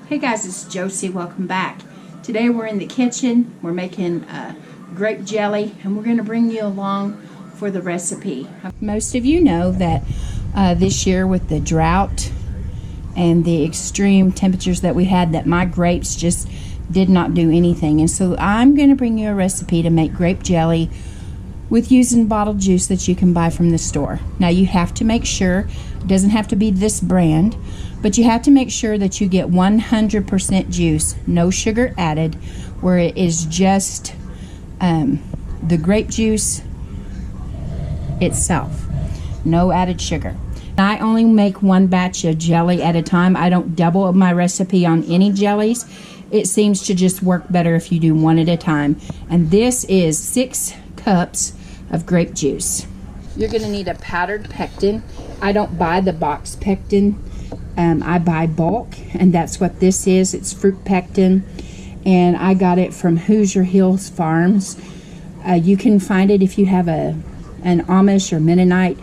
Hey guys, it's Josie. Welcome back. Today we're in the kitchen. We're making grape jelly, and we're going to bring you along for the recipe. Most of you know that this year with the drought and the extreme temperatures that we had, that my grapes just did not do anything. And so I'm going to bring you a recipe to make grape jelly with using bottled juice that you can buy from the store. Now you have to make sure, it doesn't have to be this brand, but you have to make sure that you get 100% juice, no sugar added, where it is just the grape juice itself, no added sugar. I only make one batch of jelly at a time. I don't double my recipe on any jellies. It seems to just work better if you do one at a time. And this is 6 cups of grape juice. You're going to need a powdered pectin. I don't buy the box pectin. I buy bulk, and that's what this is. It's fruit pectin, and I got it from Hoosier Hills Farms. You can find it if you have an Amish or Mennonite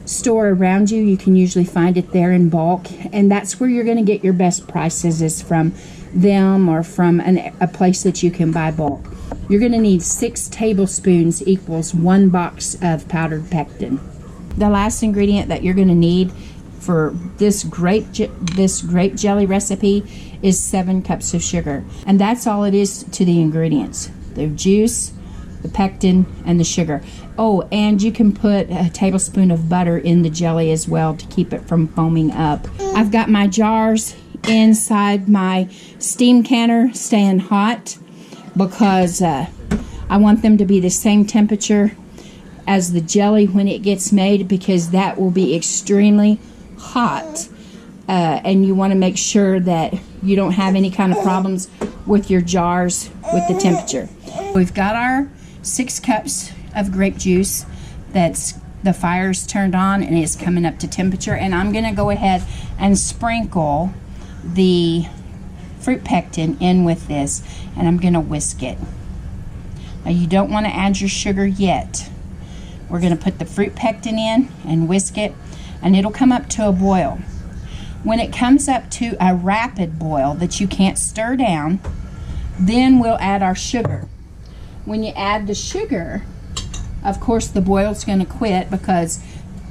store around you. You can usually find it there in bulk, and that's where you're going to get your best prices, is from them or from a place that you can buy bulk. You're going to need 6 tablespoons equals 1 box of powdered pectin. The last ingredient that you're going to need for this grape jelly recipe is 7 cups of sugar, and that's all it is to the ingredients: the juice, the pectin, and the sugar. Oh, and you can put a tablespoon of butter in the jelly as well to keep it from foaming up. I've got my jars inside my steam canner staying hot because I want them to be the same temperature as the jelly when it gets made, because that will be extremely hot, and you want to make sure that you don't have any kind of problems with your jars with the temperature. We've got our 6 cups of grape juice. That's the fire's turned on and it's coming up to temperature, and I'm going to go ahead and sprinkle the fruit pectin in with this, and I'm going to whisk it. Now you don't want to add your sugar yet. We're going to put the fruit pectin in and whisk it, and it'll come up to a boil. When it comes up to a rapid boil that you can't stir down, then we'll add our sugar. When you add the sugar, of course the boil's going to quit because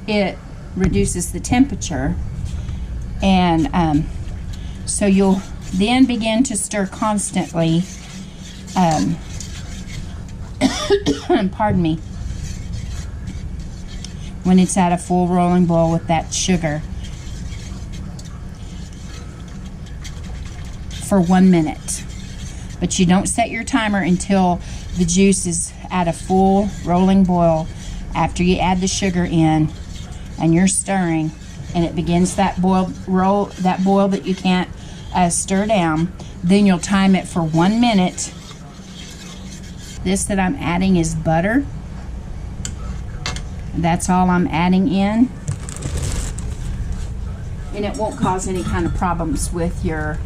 it reduces the temperature, and so you'll then begin to stir constantly. Pardon me. When it's at a full rolling boil with that sugar for 1 minute. But you don't set your timer until the juice is at a full rolling boil. After you add the sugar in and you're stirring, and it begins that boil that you can't stir down, then you'll time it for 1 minute. This that I'm adding is butter. That's all I'm adding in, and it won't cause any kind of problems with your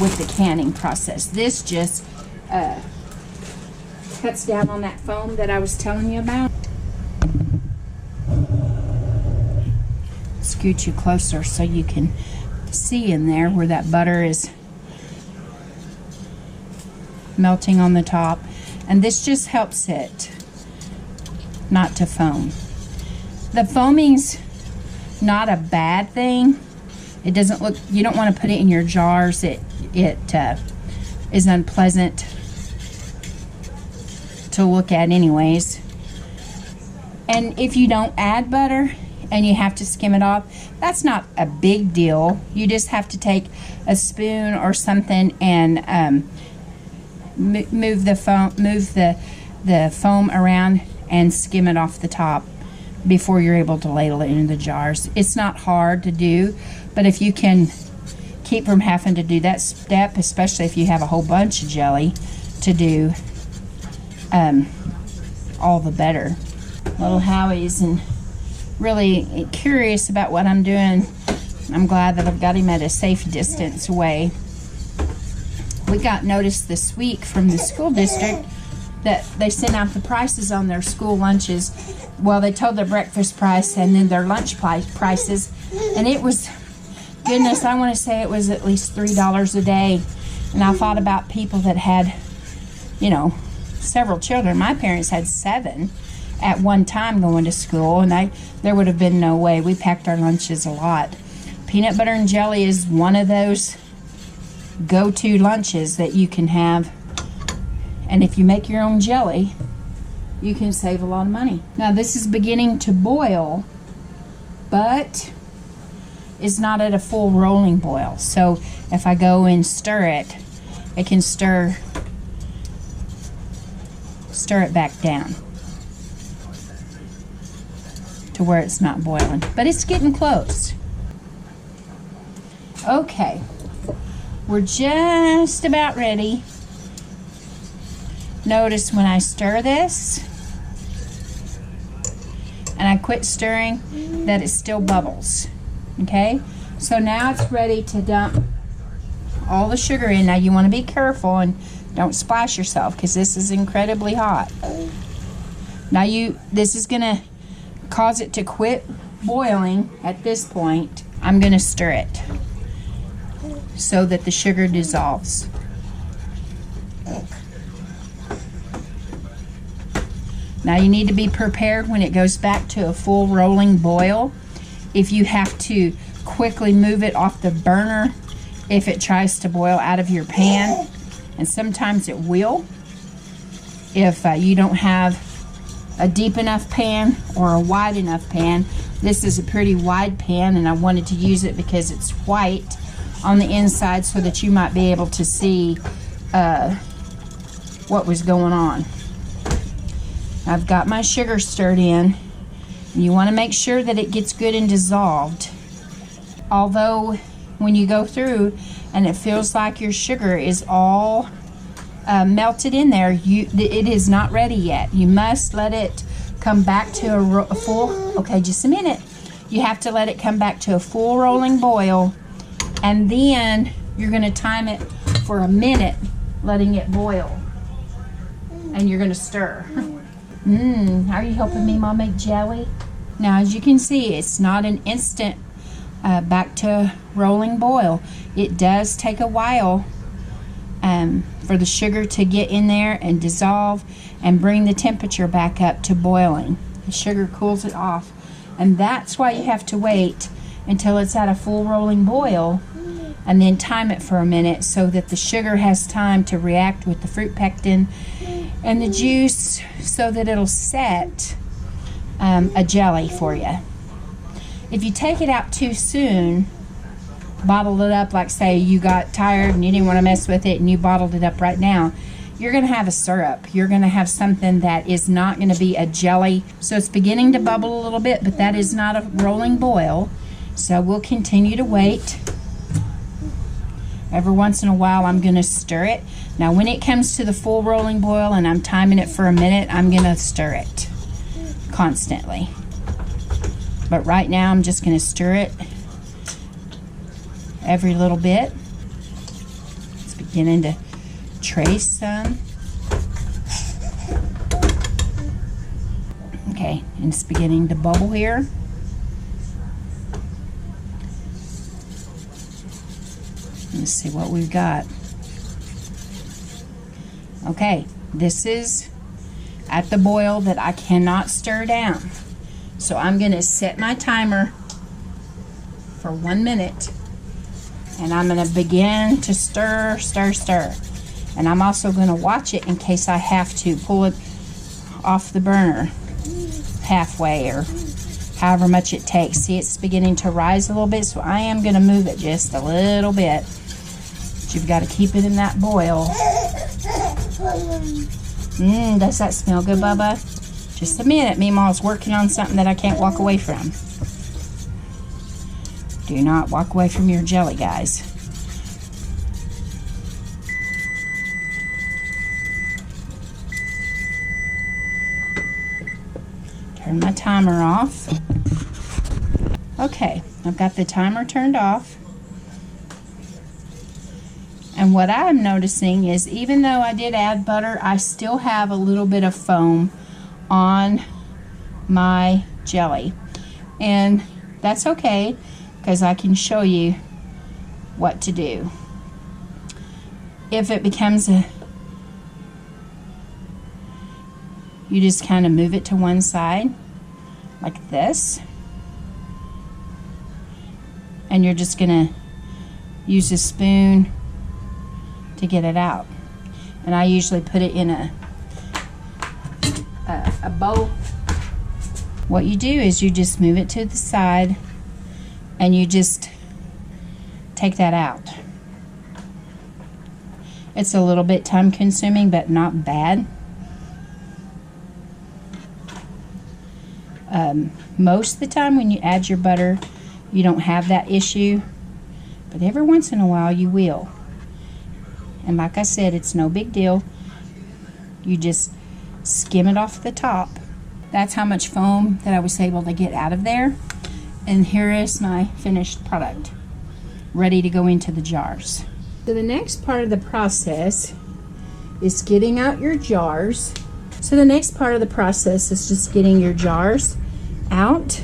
with the canning process. This just cuts down on that foam that I was telling you about. Scoot you closer so you can see in there where that butter is melting on the top, and this just helps it not to foam. The foaming's not a bad thing. It doesn't look, you don't want to put it in your jars. It is unpleasant to look at anyways. And if you don't add butter and you have to skim it off, that's not a big deal. You just have to take a spoon or something and move the foam around and skim it off the top before you're able to ladle it into the jars. It's not hard to do, but if you can keep from having to do that step, especially if you have a whole bunch of jelly to do, all the better. Little Howie's and really curious about what I'm doing. I'm glad that I've got him at a safe distance away. We got notice this week from the school district that they sent out the prices on their school lunches. Well, they told their breakfast price and then their lunch prices, and it was goodness, I want to say it was at least $3 a day. And I thought about people that had, you know, several children. My parents had 7 at one time going to school, and there would have been no way. We packed our lunches a lot. Peanut butter and jelly is one of those go-to lunches that you can have. And if you make your own jelly, you can save a lot of money. Now this is beginning to boil, but it's not at a full rolling boil. So if I go and stir it, it can stir it back down to where it's not boiling. But it's getting close. Okay, we're just about ready. Notice when I stir this and I quit stirring that it still bubbles. Okay, so now it's ready to dump all the sugar in. Now you want to be careful and don't splash yourself because this is incredibly hot. Now this is gonna cause it to quit boiling. At this point, I'm gonna stir it so that the sugar dissolves. Now you need to be prepared when it goes back to a full rolling boil. If you have to quickly move it off the burner, if it tries to boil out of your pan, and sometimes it will. If you don't have a deep enough pan or a wide enough pan. This is a pretty wide pan, and I wanted to use it because it's white on the inside so that you might be able to see what was going on. I've got my sugar stirred in. You want to make sure that it gets good and dissolved. Although when you go through and it feels like your sugar is all melted in there, it is not ready yet. You must let it come back to a full, okay, just a minute. You have to let it come back to a full rolling boil, and then you're going to time it for a minute, letting it boil. And you're going to stir. Are you helping me, Mom, make jelly? Now, as you can see, it's not an instant back to rolling boil. It does take a while for the sugar to get in there and dissolve and bring the temperature back up to boiling. The sugar cools it off, and that's why you have to wait until it's at a full rolling boil and then time it for a minute so that the sugar has time to react with the fruit pectin and the juice so that it'll set a jelly for you. If you take it out too soon, bottle it up, like say you got tired and you didn't want to mess with it and you bottled it up right now, you're going to have a syrup. You're going to have something that is not going to be a jelly. So it's beginning to bubble a little bit, but that is not a rolling boil. So we'll continue to wait. Every once in a while I'm going to stir it. Now when it comes to the full rolling boil and I'm timing it for a minute, I'm going to stir it constantly. But right now I'm just going to stir it every little bit. It's beginning to trace some. Okay, and it's beginning to bubble here. Let's see what we've got. Okay, this is at the boil that I cannot stir down. So I'm going to set my timer for 1 minute. And I'm going to begin to stir, stir, stir. And I'm also going to watch it in case I have to pull it off the burner halfway or however much it takes. See, it's beginning to rise a little bit, so I am going to move it just a little bit. But you've got to keep it in that boil. Does that smell good, Bubba? Just a minute. Meemaw's working on something that I can't walk away from. Do not walk away from your jelly, guys. Turn my timer off. Okay, I've got the timer turned off. And what I'm noticing is even though I did add butter, I still have a little bit of foam on my jelly. And that's okay, because I can show you what to do. If it becomes a, you just kind of move it to one side like this, and you're just gonna use a spoon to get it out. And I usually put it in a bowl. What you do is you just move it to the side and you just take that out. It's a little bit time consuming, but not bad. Most of the time when you add your butter, you don't have that issue, but every once in a while you will. And like I said, it's no big deal. You just skim it off the top. That's how much foam that I was able to get out of there. And here is my finished product, ready to go into the jars. So the next part of the process is getting out your jars. So the next part of the process is just getting your jars out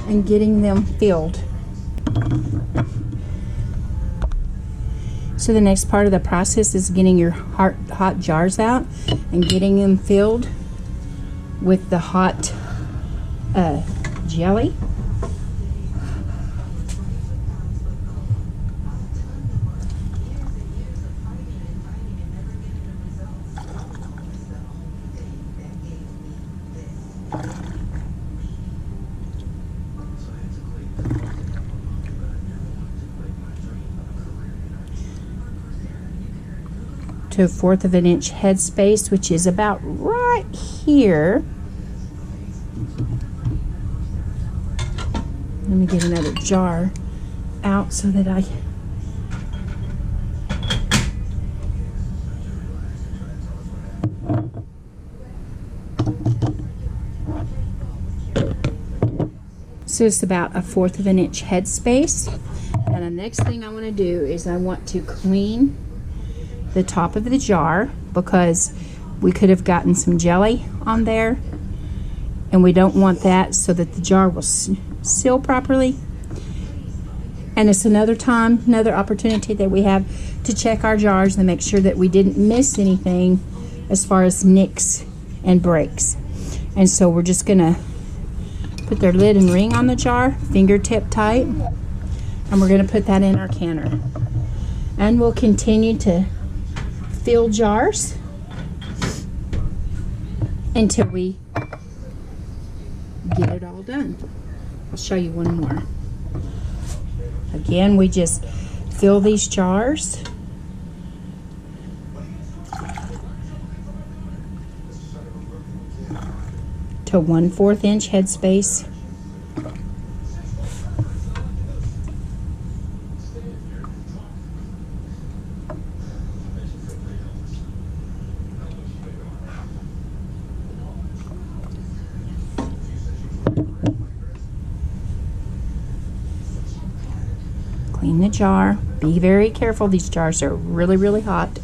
and getting them filled. So the next part of the process is getting your hot jars out and getting them filled with the hot jelly. To 1/4 of an inch headspace, which is about right here. Let me get another jar out so that I so it's about 1/4 of an inch headspace. And the next thing I want to do is I want to clean the top of the jar, because we could have gotten some jelly on there and we don't want that, so that the jar will seal properly. And it's another opportunity that we have to check our jars and make sure that we didn't miss anything as far as nicks and breaks. And so we're just gonna put their lid and ring on the jar, fingertip tight, and we're gonna put that in our canner. And we'll continue to fill jars until we get it all done. I'll show you one more. Again, we just fill these jars to 1/4 inch headspace. Clean the jar. Be very careful. These jars are really, really hot.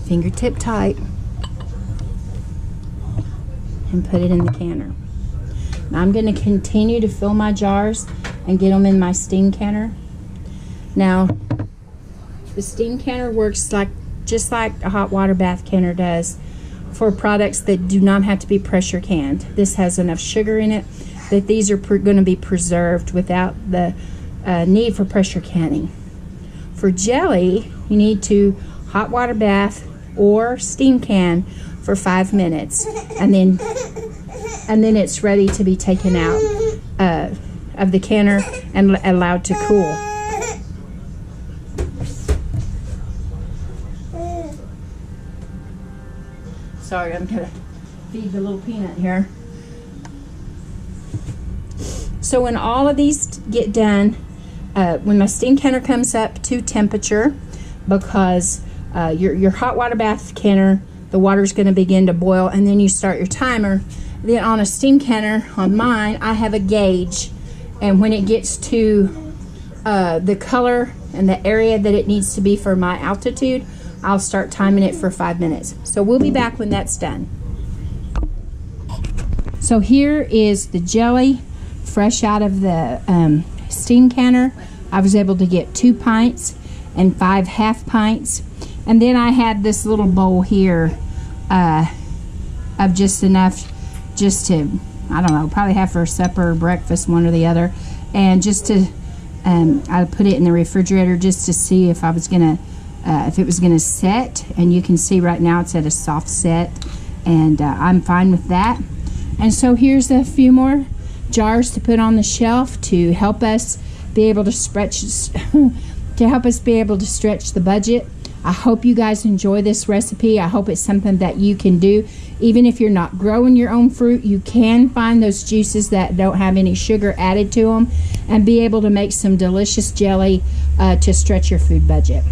Fingertip tight. And put it in the canner. Now I'm going to continue to fill my jars and get them in my steam canner. Now, the steam canner works just like a hot water bath canner does for products that do not have to be pressure canned. This has enough sugar in it that these are going to be preserved without the need for pressure canning. For jelly, you need to hot water bath or steam can for 5 minutes, and then it's ready to be taken out of the canner and allowed to cool. Sorry, I'm gonna feed the little peanut here. So when all of these get done, when my steam canner comes up to temperature, because your hot water bath canner, the water's going to begin to boil, and then you start your timer. Then on a steam canner, on mine, I have a gauge, and when it gets to the color and the area that it needs to be for my altitude, I'll start timing it for 5 minutes. So we'll be back when that's done. So here is the jelly fresh out of the steam canner. I was able to get 2 pints and 5 half pints. And then I had this little bowl here of just enough just to, I don't know, probably have for supper or breakfast, one or the other. And just to, I put it in the refrigerator just to see if I was gonna, if it was gonna set. And you can see right now it's at a soft set, and I'm fine with that. And so here's a few more jars to put on the shelf to help us be able to stretch, the budget. I hope you guys enjoy this recipe. I hope it's something that you can do. Even if you're not growing your own fruit, you can find those juices that don't have any sugar added to them and be able to make some delicious jelly to stretch your food budget.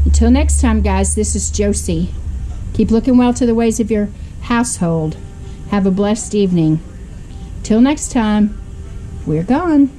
Until next time, guys, this is Josie. Keep looking well to the ways of your household. Have a blessed evening. Till next time, we're gone.